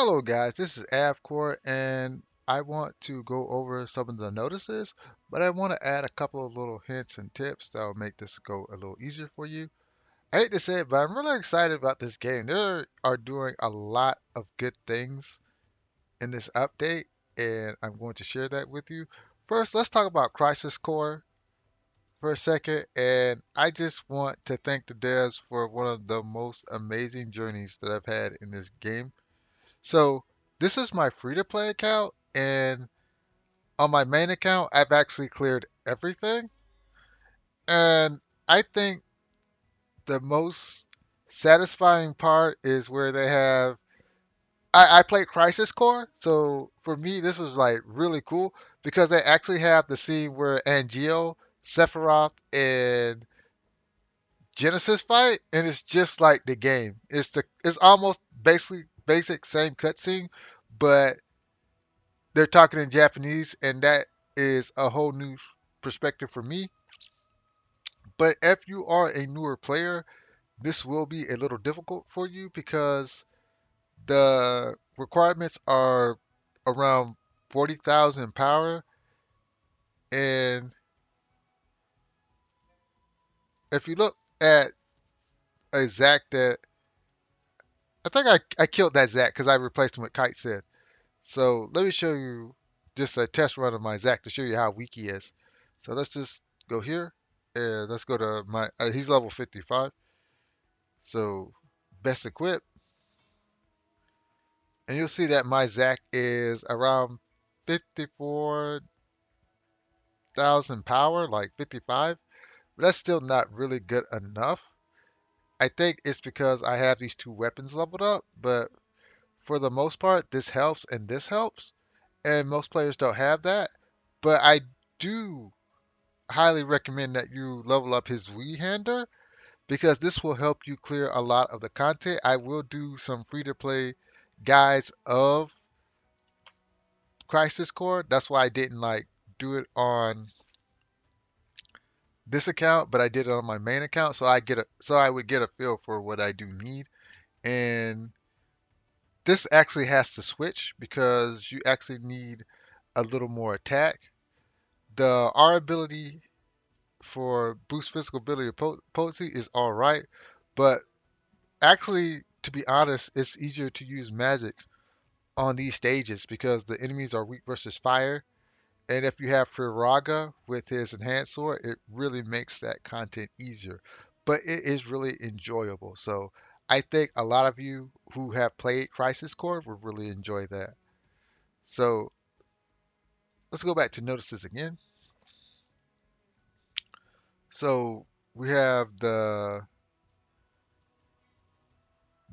Hello guys, this is Avcoor and I want to go over some of the notices, but I want to add a couple of little hints and tips that will make this go a little easier for you. I hate to say it, but I'm really excited about this game. They are doing a lot of good things in this update, and I'm going to share that with you. First, let's talk about Crisis Core for a second, and I just want to thank the devs for one of the most amazing journeys that I've had in this game. So this is my free to play account, and on my main account, I've actually cleared everything. And I think the most satisfying part is where they have. I played Crisis Core, so for me, this was like really cool because they actually have the scene where Angel, Sephiroth, and Genesis fight, and it's just like the game. It's almost basically basic same cutscene, but they're talking in Japanese, and that is a whole new perspective for me. But if you are a newer player, this will be a little difficult for you because the requirements are around 40,000 power. And if you look at a Zack that I think I killed that Zack because I replaced him with Kite Sith. So let me show you just a test run of my Zack to show you how weak he is. So let's just go here and let's go to my. He's level 55. So best equipped, and you'll see that my Zack is around 54,000 power, like 55. But that's still not really good enough. I think it's because I have these two weapons leveled up, but for the most part, this helps and this helps. And most players don't have that. But I do highly recommend that you level up his V-hander because this will help you clear a lot of the content. I will do some free to play guides of Crisis Core. That's why I didn't like do it on this account, but I did it on my main account so I would get a feel for what I do need. And this actually has to switch because you actually need a little more attack. The R ability for boost physical ability potency is all right, but actually, to be honest, it's easier to use magic on these stages because the enemies are weak versus fire. And if you have Firaga with his enhanced sword, it really makes that content easier. But it is really enjoyable. So I think a lot of you who have played Crisis Core would really enjoy that. So let's go back to notices again. So we have the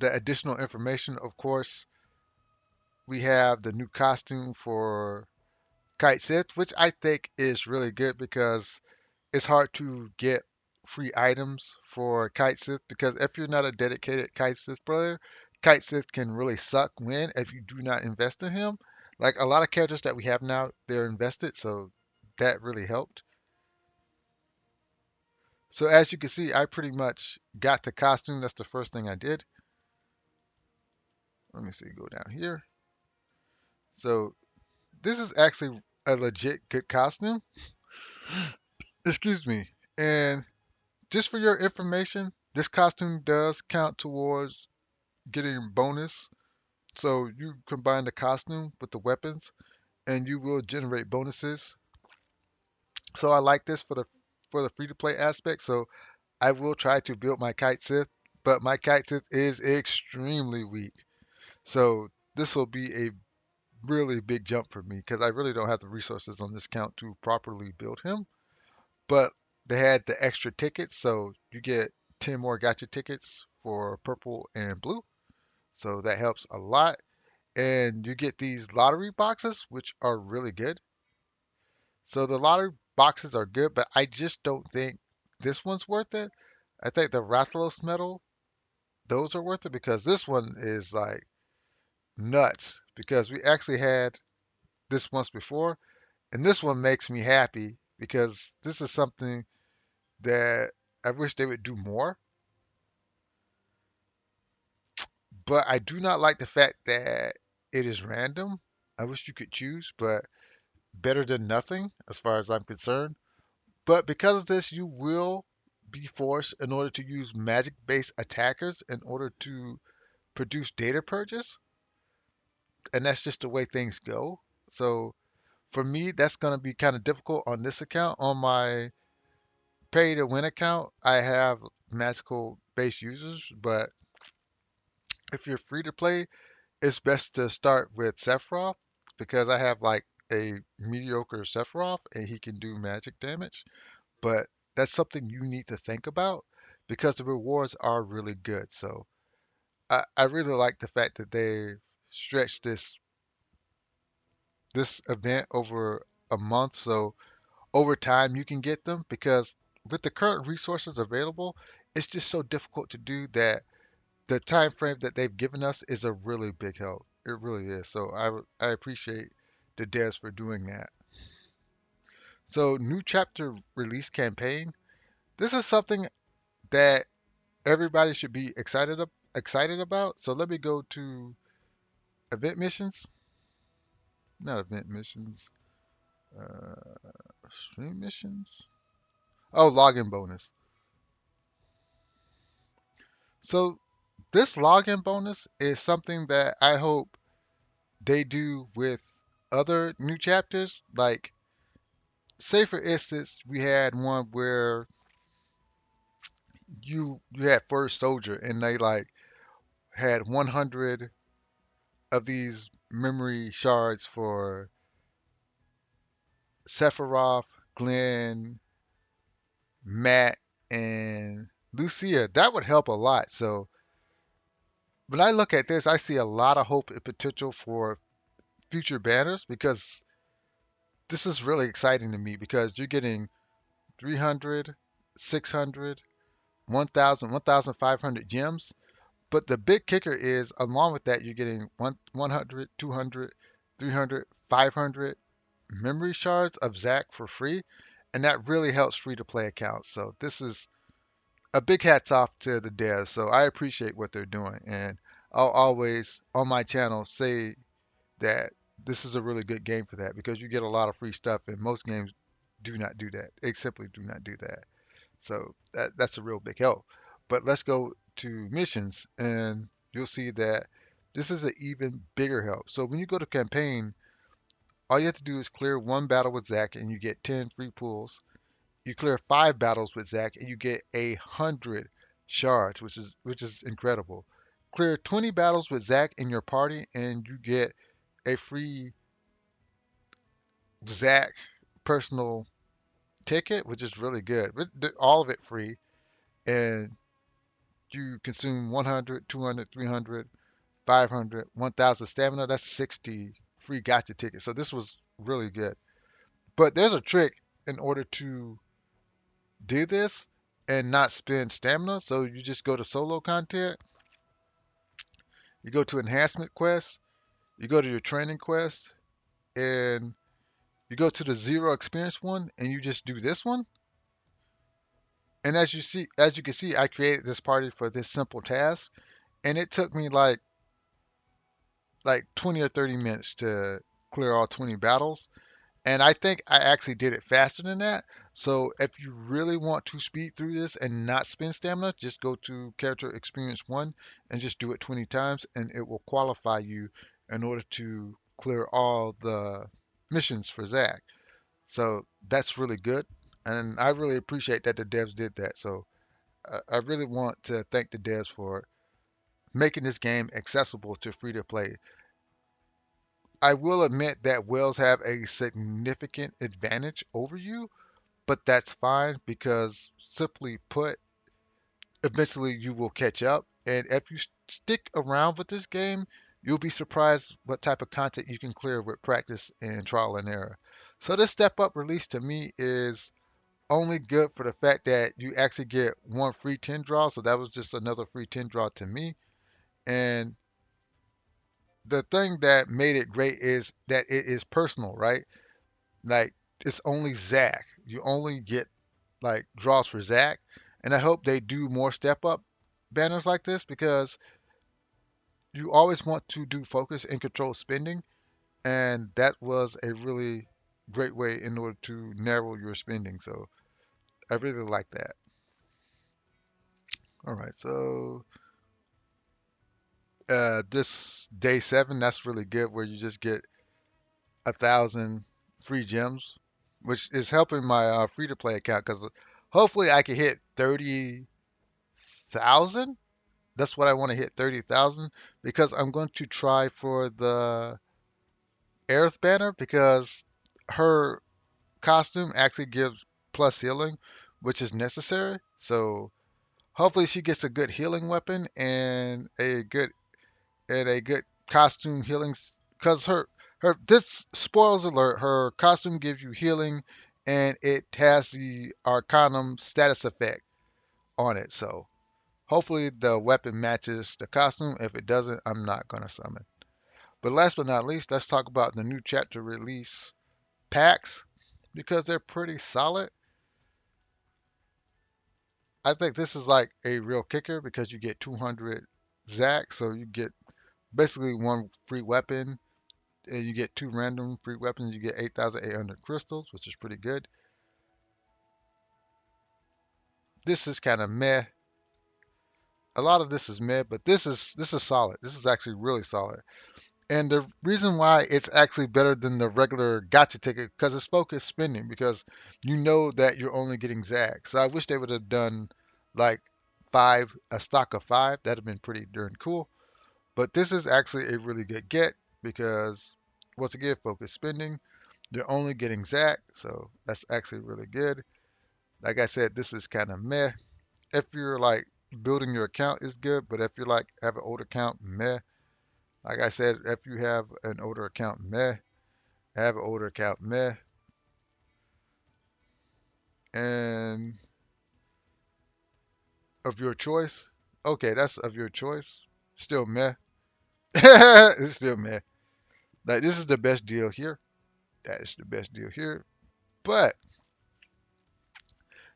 additional information. Of course, we have the new costume for Kite Sith, which I think is really good because it's hard to get free items for Kite Sith because if you're not a dedicated Kite Sith player, Kite Sith can really suck when if you do not invest in him. Like a lot of characters that we have now, they're invested, so that really helped. So as you can see, I pretty much got the costume. That's the first thing I did. Let me see, go down here. So this is actually a legit good costume. Excuse me. And just for your information, this costume does count towards getting bonus. So you combine the costume with the weapons and you will generate bonuses. So I like this for the free to play aspect. So I will try to build my Kite Sith, but my Kite Sith is extremely weak. So this will be a really big jump for me because I really don't have the resources on this count to properly build him. But they had the extra tickets, so you get 10 more gacha tickets for purple and blue. So that helps a lot. And you get these lottery boxes, which are really good. So the lottery boxes are good, but I just don't think this one's worth it. I think the Rathalos medal, those are worth it because this one is like nuts because we actually had this once before, and this one makes me happy because this is something that I wish they would do more. But I do not like the fact that it is random. I wish you could choose, but better than nothing as far as I'm concerned. But because of this, you will be forced in order to use magic-based attackers in order to produce data purges, and that's just the way things go. So for me, that's going to be kind of difficult on this account. On my pay to win account, I have magical based users, but if you're free to play, it's best to start with Sephiroth because I have like a mediocre Sephiroth and he can do magic damage. But that's something you need to think about because the rewards are really good. So I really like the fact that they stretched this event over a month. So over time you can get them because with the current resources available, it's just so difficult to do that the time frame that they've given us is a really big help. It really is. So I appreciate the devs for doing that. So new chapter release campaign. This is something that everybody should be excited about. So let me go to event missions. Not event missions. Uh, stream missions. Oh, login bonus. So this login bonus is something that I hope they do with other new chapters. Like, say for instance, we had one where you had first soldier and they like had 100 of these memory shards for Sephiroth, Glenn, Matt, and Lucia. That would help a lot. So when I look at this, I see a lot of hope and potential for future banners because this is really exciting to me because you're getting 300, 600, 1,000, 1,500 gems. But the big kicker is, along with that, you're getting 100, 200, 300, 500 memory shards of Zack for free. And that really helps free to play accounts. So this is a big hats off to the devs. So I appreciate what they're doing. And I'll always, on my channel, say that this is a really good game for that because you get a lot of free stuff. And most games do not do that. They simply do not do that. So that's a real big help. But let's go to missions, and you'll see that this is an even bigger help. So when you go to campaign, all you have to do is clear one battle with Zack, and you get 10 free pulls. You clear 5 battles with Zack, and you get 100 shards, which is incredible. Clear 20 battles with Zack in your party, and you get a free Zack personal ticket, which is really good. All of it free, and you consume 100, 200, 300, 500, 1,000 stamina. That's 60 free gacha tickets. So this was really good. But there's a trick in order to do this and not spend stamina. So you just go to solo content, you go to enhancement quest, you go to your training quest, and you go to the zero experience one, and you just do this one. And as you can see, I created this party for this simple task, and it took me like 20 or 30 minutes to clear all 20 battles. And I think I actually did it faster than that. So if you really want to speed through this and not spend stamina, just go to character experience 1 and just do it 20 times and it will qualify you in order to clear all the missions for Zack. So that's really good. And I really appreciate that the devs did that. So I really want to thank the devs for making this game accessible to free to play. I will admit that whales have a significant advantage over you, but that's fine because simply put, eventually you will catch up. And if you stick around with this game, you'll be surprised what type of content you can clear with practice and trial and error. So this step up release to me is only good for the fact that you actually get one free 10 draw. So that was just another free 10 draw to me. And the thing that made it great is that it is personal, right? Like it's only Zack. You only get like draws for Zack, and I hope they do more step up banners like this because you always want to do focus and control spending, and that was a really great way in order to narrow your spending. So I really like that. All right, so this day 7, that's really good, where you just get 1,000 free gems, which is helping my free to play account because hopefully I can hit 30,000. That's what I want to hit, 30,000, because I'm going to try for the Aerith banner because her costume actually gives plus healing, which is necessary. So hopefully she gets a good healing weapon and a good costume healing, because her this spoils alert, her costume gives you healing and it has the Arcanum status effect on it. So hopefully the weapon matches the costume. If it doesn't, I'm not gonna summon. But last but not least, let's talk about the new chapter release packs because they're pretty solid. I think this is like a real kicker because you get 200 Zac, so you get basically one free weapon, and you get two random free weapons. You get 8,800 crystals, which is pretty good. This is kind of meh. A lot of this is meh, but this is solid. This is actually really solid. And the reason why it's actually better than the regular gotcha ticket because it's focused spending because you know that you're only getting Zag. So I wish they would have done like a stock of five. That'd have been pretty darn cool. But this is actually a really good get because once again, focused spending. You're only getting Zach, so that's actually really good. Like I said, this is kind of meh. If you're like building your account is good, but if you're like have an older account, meh. Like I said, if you have an older account, meh. Have an older account, meh. And of your choice, okay, that's of your choice. Still meh. It's still meh. Like this is the best deal here. That is the best deal here. But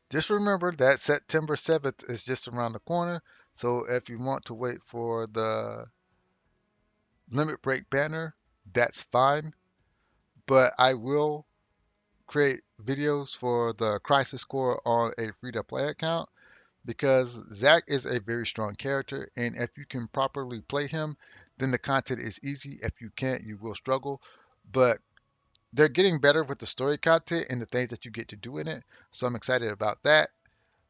just remember that September 7th is just around the corner. So if you want to wait for the limit break banner, that's fine. But I will create videos for the crisis core on a free to play account because Zack is a very strong character. And if you can properly play him, then the content is easy. If you can't, you will struggle. But they're getting better with the story content and the things that you get to do in it. So I'm excited about that.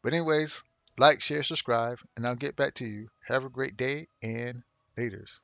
But anyways, like, share, subscribe, and I'll get back to you. Have a great day and laters.